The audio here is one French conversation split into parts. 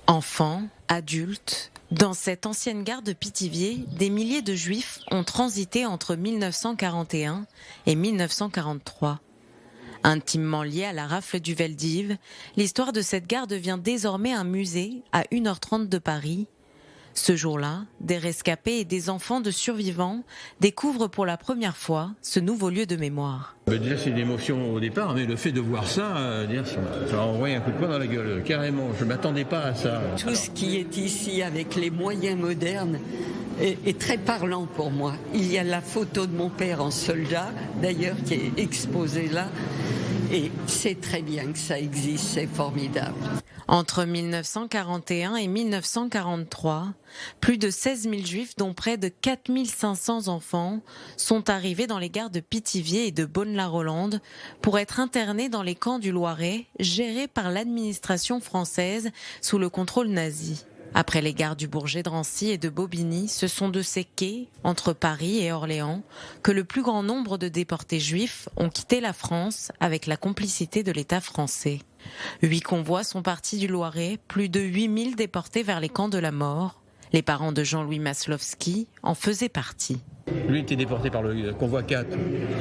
Enfants, adultes, dans cette ancienne gare de Pithiviers, des milliers de Juifs ont transité entre 1941 et 1943. Intimement liée à la rafle du Veldiv, l'histoire de cette gare devient désormais un musée à 1h30 de Paris. Ce jour-là, des rescapés et des enfants de survivants découvrent pour la première fois ce nouveau lieu de mémoire. Déjà c'est une émotion au départ, mais le fait de voir ça, ça m'a envoyé un coup de poing dans la gueule, carrément. Je ne m'attendais pas à ça. Tout ce qui est ici avec les moyens modernes est très parlant pour moi. Il y a la photo de mon père en soldat, d'ailleurs, qui est exposée là. Et c'est très bien que ça existe, c'est formidable. Entre 1941 et 1943, plus de 16 000 Juifs, dont près de 4 500 enfants, sont arrivés dans les gares de Pithiviers et de Bonne-la-Rolande pour être internés dans les camps du Loiret, gérés par l'administration française sous le contrôle nazi. Après les gares du Bourget, de Drancy et de Bobigny, ce sont de ces quais, entre Paris et Orléans, que le plus grand nombre de déportés juifs ont quitté la France avec la complicité de l'État français. 8 convois sont partis du Loiret, plus de 8 000 déportés vers les camps de la mort. Les parents de Jean-Louis Maslovski en faisaient partie. Lui était déporté par le convoi 4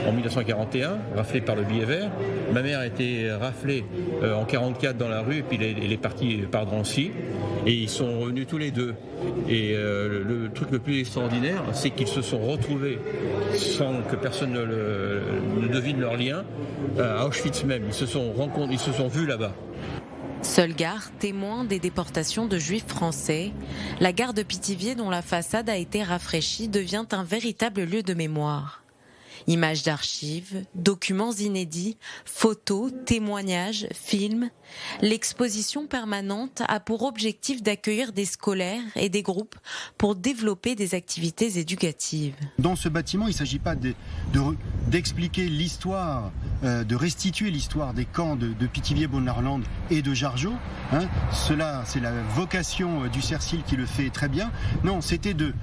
en 1941, raflé par le billet vert. Ma mère a été raflée en 1944 dans la rue, et puis elle est partie par Drancy. Et ils sont revenus tous les deux. Et le truc le plus extraordinaire, c'est qu'ils se sont retrouvés, sans que personne ne devine leur lien, à Auschwitz même. Ils se sont vus là-bas. Seule gare témoin des déportations de Juifs français, la gare de Pithiviers, dont la façade a été rafraîchie, devient un véritable lieu de mémoire. Images d'archives, documents inédits, photos, témoignages, films. L'exposition permanente a pour objectif d'accueillir des scolaires et des groupes pour développer des activités éducatives. Dans ce bâtiment, il ne s'agit pas d'expliquer l'histoire, de restituer l'histoire des camps de Pithiviers, Bonne-la-Rolande et de Jargeau. Cela, c'est la vocation du CERCIL qui le fait très bien. Non, c'était de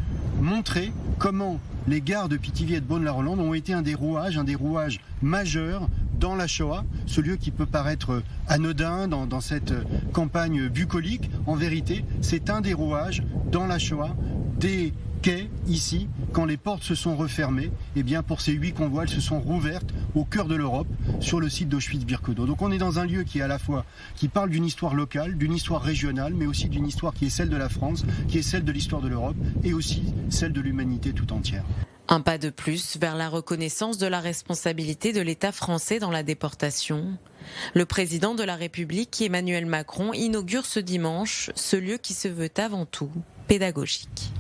montrer comment les gares de Pithiviers et de Bonne-la-Rolande ont été un des rouages majeurs dans la Shoah, ce lieu qui peut paraître anodin dans cette campagne bucolique. En vérité, c'est un des rouages dans la Shoah des quais ici, quand les portes se sont refermées, eh bien pour ces 8 convois, elles se sont rouvertes au cœur de l'Europe, sur le site d'Auschwitz-Birkenau. Donc on est dans un lieu qui est à la fois, qui parle d'une histoire locale, d'une histoire régionale, mais aussi d'une histoire qui est celle de la France, qui est celle de l'histoire de l'Europe, et aussi celle de l'humanité tout entière. Un pas de plus vers la reconnaissance de la responsabilité de l'État français dans la déportation. Le président de la République, Emmanuel Macron, inaugure ce dimanche ce lieu qui se veut avant tout pédagogique.